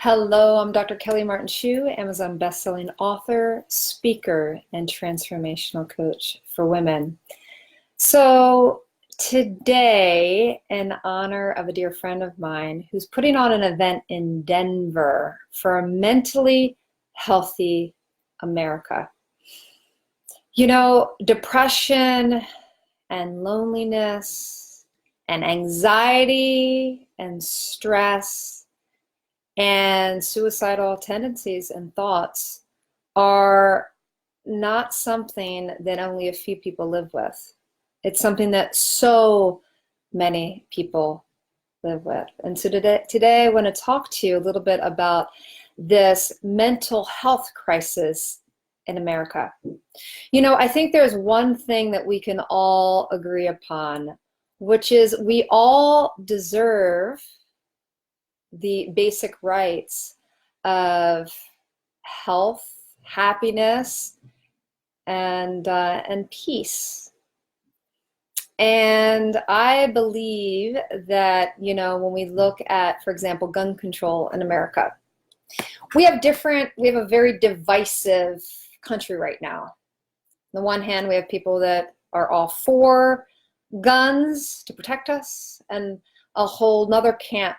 Hello, I'm Dr. Kelly Martin Shue, Amazon bestselling author, speaker, and transformational coach for women. So today, in honor of a dear friend of mine who's putting on an event in Denver for a mentally healthy America. You know, depression and loneliness and anxiety and stress and suicidal tendencies and thoughts are not something that only a few people live with. It's something that so many people live with. And so today I want to talk to you a little bit about this mental health crisis in America. You know, I think there's one thing that we can all agree upon, which is we all deserve the basic rights of health, happiness, and peace. And I believe that, you know, when we look at, for example, gun control in America, we have a very divisive country right now. On the one hand, we have people that are all for guns to protect us, and a whole nother camp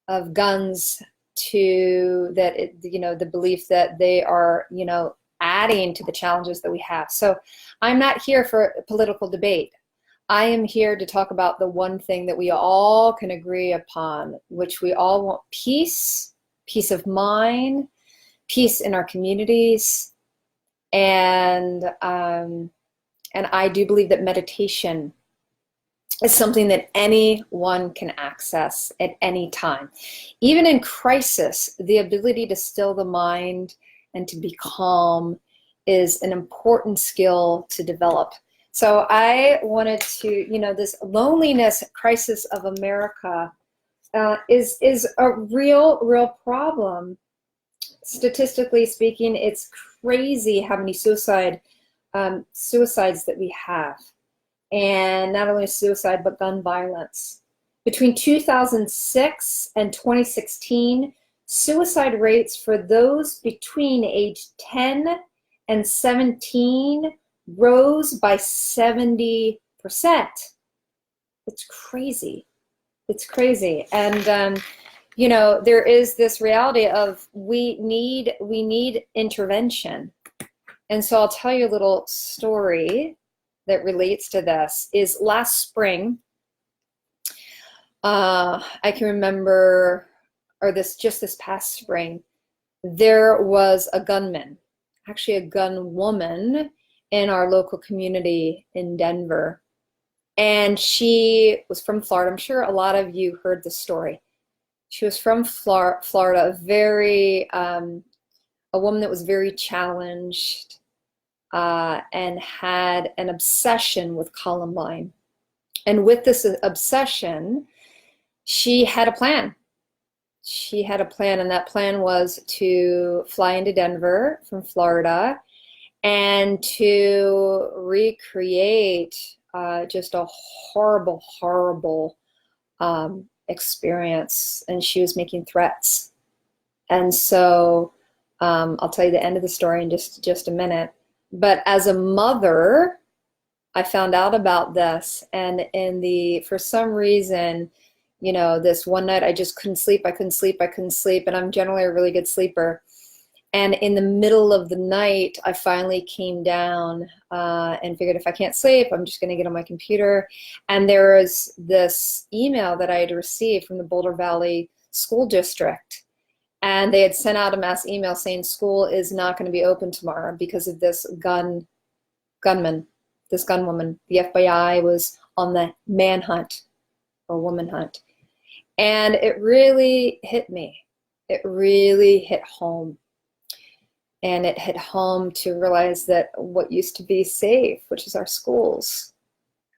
of guns the belief that they are, adding to the challenges that we have. So I'm not here for political debate. I am here to talk about the one thing that we all can agree upon, which we all want: peace of mind, peace in our communities. And I do believe that meditation is something that anyone can access at any time. Even in crisis, the ability to still the mind and to be calm is an important skill to develop. So I wanted to, this loneliness crisis of America is a real problem. Statistically speaking, it's crazy how many suicides that we have. And not only suicide, but gun violence. Between 2006 and 2016, suicide rates for those between age 10 and 17 rose by 70%. It's crazy. It's crazy. And, there is this reality of we need intervention. And so I'll tell you a little story that relates to this. Is last spring, I can remember, or this past spring, there was a gunman, actually a gun woman in our local community in Denver. And she was from Florida. I'm sure a lot of you heard the story. She was from Florida, a woman that was very challenged, and had an obsession with Columbine. And with this obsession, she had a plan. And that plan was to fly into Denver from Florida and to recreate just a horrible experience. And she was making threats. And so I'll tell you the end of the story in just a minute. But as a mother, I found out about this, and for some reason, this one night I just couldn't sleep. I couldn't sleep, and I'm generally a really good sleeper. And in the middle of the night, I finally came down and figured, if I can't sleep, I'm just going to get on my computer. And there was this email that I had received from the Boulder Valley School District. And they had sent out a mass email saying school is not going to be open tomorrow because of this gunwoman. The FBI was on the manhunt or woman hunt. And it really hit me. It really hit home. And it hit home to realize that what used to be safe, which is our schools,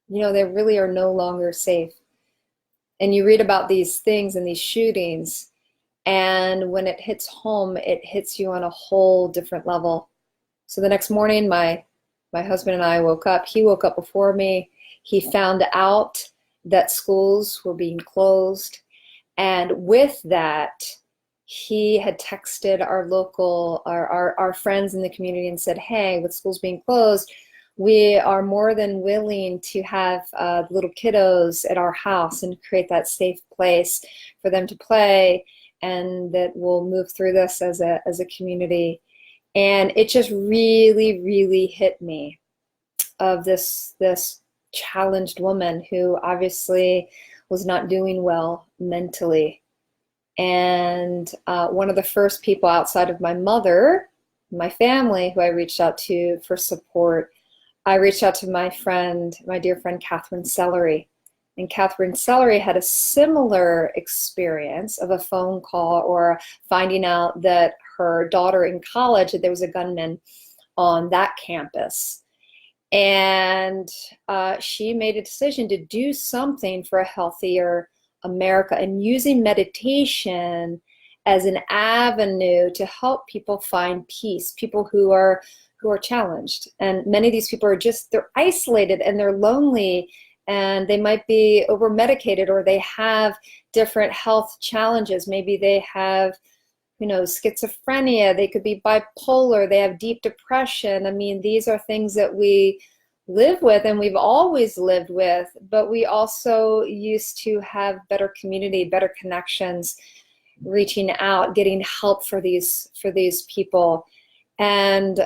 they really are no longer safe. And you read about these things and these shootings, and when it hits home, it hits you on a whole different level. So the next morning, my husband and I woke up. He woke up before me. He found out that schools were being closed. And with that, he had texted our friends in the community and said, hey, with schools being closed, we are more than willing to have little kiddos at our house and create that safe place for them to play, and that we'll move through this as a community. And it just really, really hit me of this challenged woman who obviously was not doing well mentally. And one of the first people outside of my mother, my family, who I reached out to for support, I reached out to my friend, my dear friend, Katherine Winter-Sellery. And Katherine Winter-Sellery had a similar experience of a phone call or finding out that her daughter in college, that there was a gunman on that campus. And she made a decision to do something for a healthier America, and using meditation as an avenue to help people find peace, people who are challenged. And many of these people are they're isolated and they're lonely, and they might be over medicated, or they have different health challenges. Maybe they have, schizophrenia, they could be bipolar, they have deep depression. I mean, these are things that we live with and we've always lived with, but we also used to have better community, better connections, reaching out, getting help for these people. And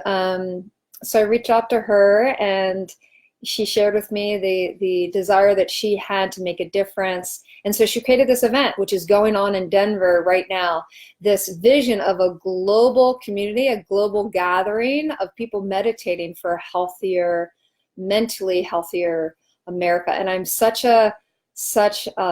so I reached out to her, and she shared with me the desire that she had to make a difference. And so she created this event, which is going on in Denver right now, this vision of a global community, a global gathering of people meditating for a healthier, mentally healthier America. And I'm such a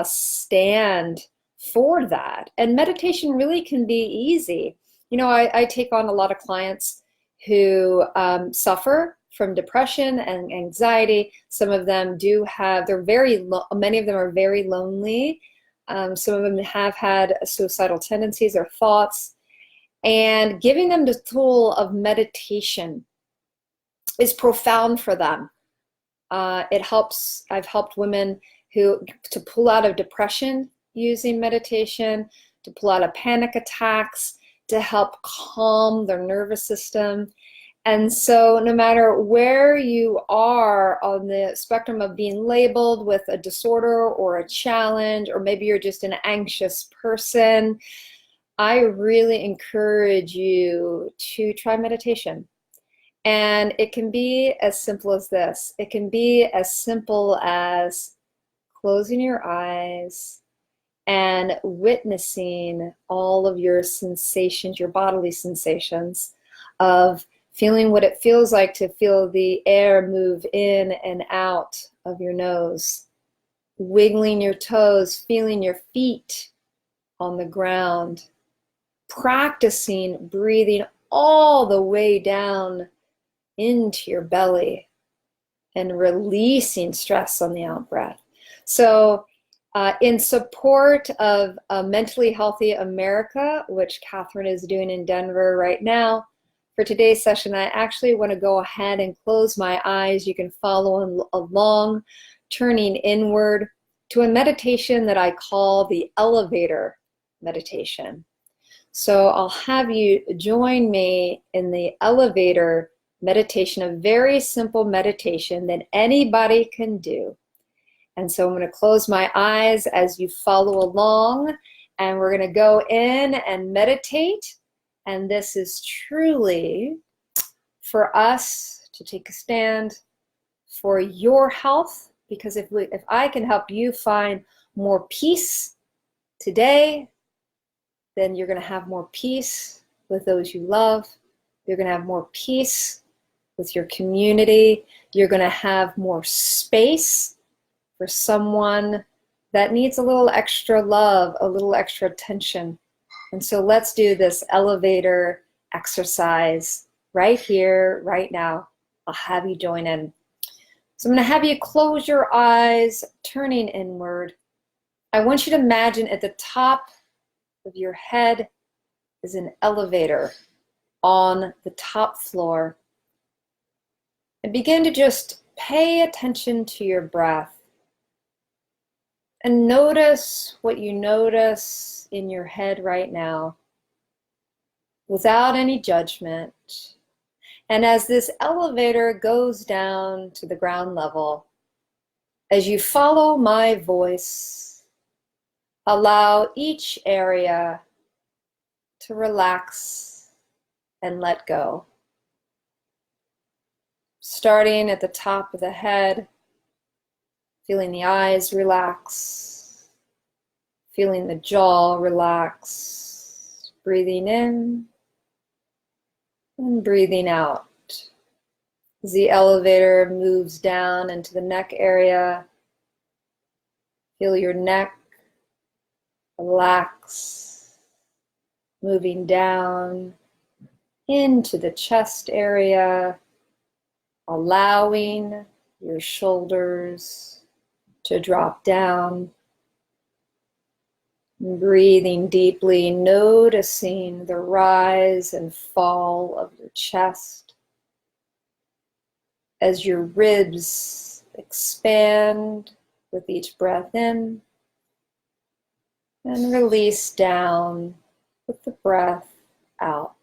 stand for that. And meditation really can be easy. I take on a lot of clients who suffer from depression and anxiety. Some of them many of them are very lonely. Some of them have had suicidal tendencies or thoughts. And giving them the tool of meditation is profound for them. It helps. I've helped women to pull out of depression using meditation, to pull out of panic attacks, to help calm their nervous system. And so no matter where you are on the spectrum of being labeled with a disorder or a challenge, or maybe you're just an anxious person, I really encourage you to try meditation. And it can be as simple as this. It can be as simple as closing your eyes and witnessing all of your sensations, your bodily sensations, of feeling what it feels like to feel the air move in and out of your nose, wiggling your toes, feeling your feet on the ground, practicing breathing all the way down into your belly and releasing stress on the out breath. So in support of a mentally healthy America, which Katherine is doing in Denver right now, for today's session, I actually want to go ahead and close my eyes. You can follow along, turning inward to a meditation that I call the elevator meditation. So I'll have you join me in the elevator meditation, a very simple meditation that anybody can do. And so I'm going to close my eyes as you follow along, and we're going to go in and meditate. And this is truly for us to take a stand for your health, because if I can help you find more peace today, then you're going to have more peace with those you love. You're going to have more peace with your community. You're going to have more space for someone that needs a little extra love, a little extra attention. And so let's do this elevator exercise right here, right now. I'll have you join in. So I'm going to have you close your eyes, turning inward. I want you to imagine at the top of your head is an elevator on the top floor. And begin to just pay attention to your breath. And notice what you notice in your head right now. without any judgment. And as this elevator goes down to the ground level, as you follow my voice, allow each area to relax and let go. Starting at the top of the head, feeling the eyes relax, feeling the jaw relax, breathing in and breathing out. As the elevator moves down into the neck area, feel your neck relax, moving down into the chest area, allowing your shoulders to drop down. Breathing deeply, noticing the rise and fall of your chest as your ribs expand with each breath in and release down with the breath out.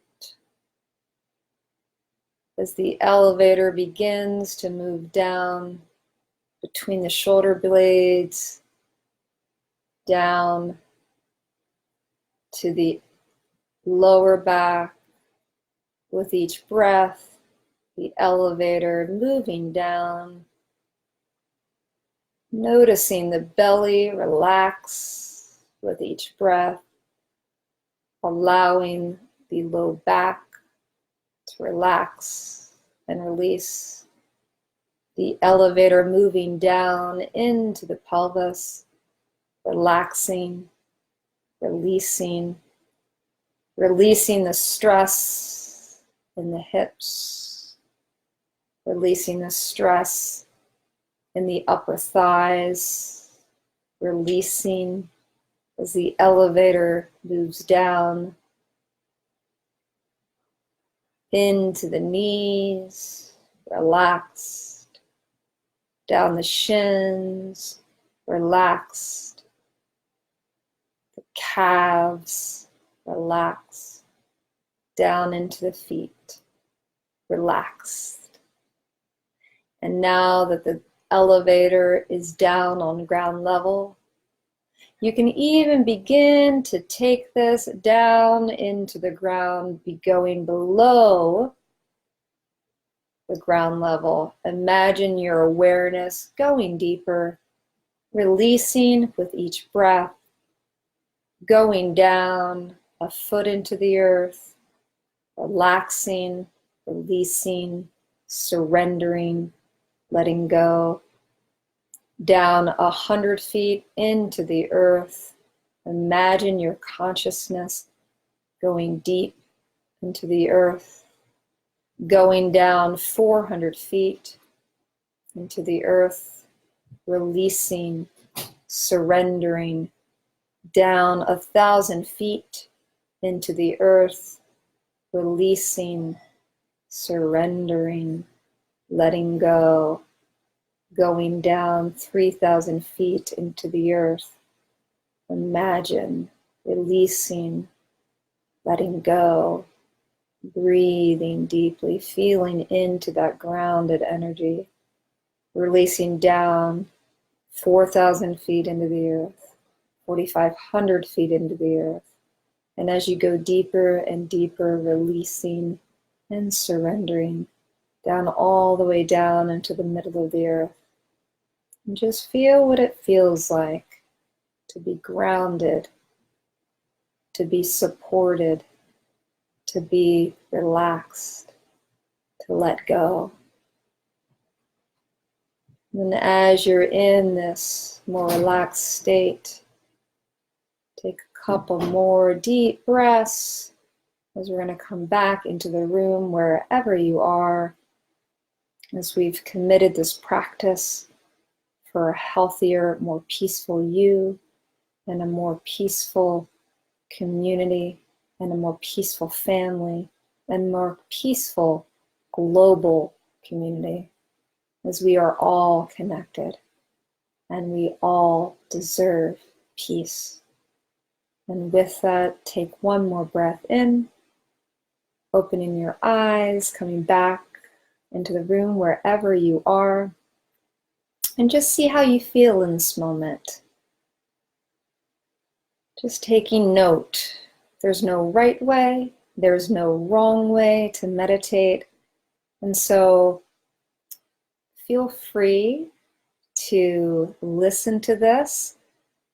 As the elevator begins to move down between the shoulder blades, down to the lower back, with each breath, the elevator moving down, noticing the belly relax with each breath, allowing the low back to relax and release. The elevator moving down into the pelvis, relaxing, releasing the stress in the hips, releasing the stress in the upper thighs, releasing as the elevator moves down into the knees, relaxed, down the shins, relaxed, the calves, relaxed, down into the feet, relaxed. And now that the elevator is down on ground level, you can even begin to take this down into the ground, be going below the ground level. Imagine your awareness going deeper, releasing with each breath, going down a foot into the earth, relaxing, releasing, surrendering, letting go. Down 100 feet into the earth. Imagine your consciousness going deep into the earth, going down 400 feet into the earth, releasing, surrendering, down 1,000 feet into the earth, releasing, surrendering, letting go. Going down 3,000 feet into the earth. Imagine releasing, letting go, breathing deeply, feeling into that grounded energy, releasing down 4,000 feet into the earth, 4,500 feet into the earth. And as you go deeper and deeper, releasing and surrendering, down all the way down into the middle of the earth. And just feel what it feels like to be grounded, to be supported, to be relaxed, to let go. And as you're in this more relaxed state, take a couple more deep breaths as we're going to come back into the room wherever you are, as we've committed this practice for a healthier, more peaceful you, and a more peaceful community, and a more peaceful family, and more peaceful global community, as we are all connected and we all deserve peace. And with that, take one more breath in opening your eyes, coming back into the room wherever you are, and just see how you feel in this moment. Just taking note. There's no right way, there's no wrong way to meditate, and so feel free to listen to this.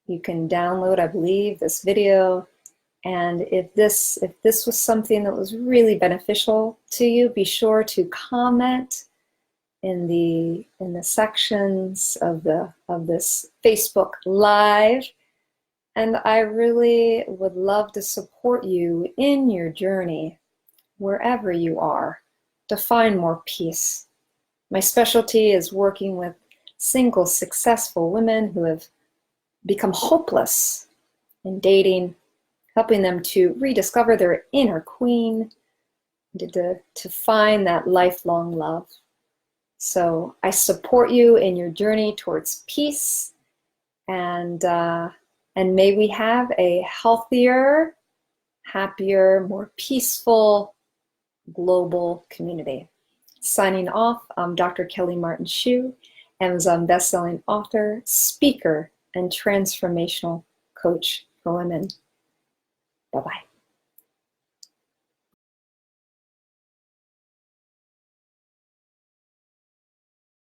You can download, I believe, this video. And if this was something that was really beneficial to you, be sure to comment in the sections of this Facebook Live. And I really would love to support you in your journey, wherever you are, to find more peace. My specialty is working with single, successful women who have become hopeless in dating, helping them to rediscover their inner queen, to find that lifelong love. So I support you in your journey towards peace, and may we have a healthier, happier, more peaceful global community. Signing off, I'm Dr. Kelly Martin Shue, Amazon bestselling author, speaker, and transformational coach for women. Bye-bye.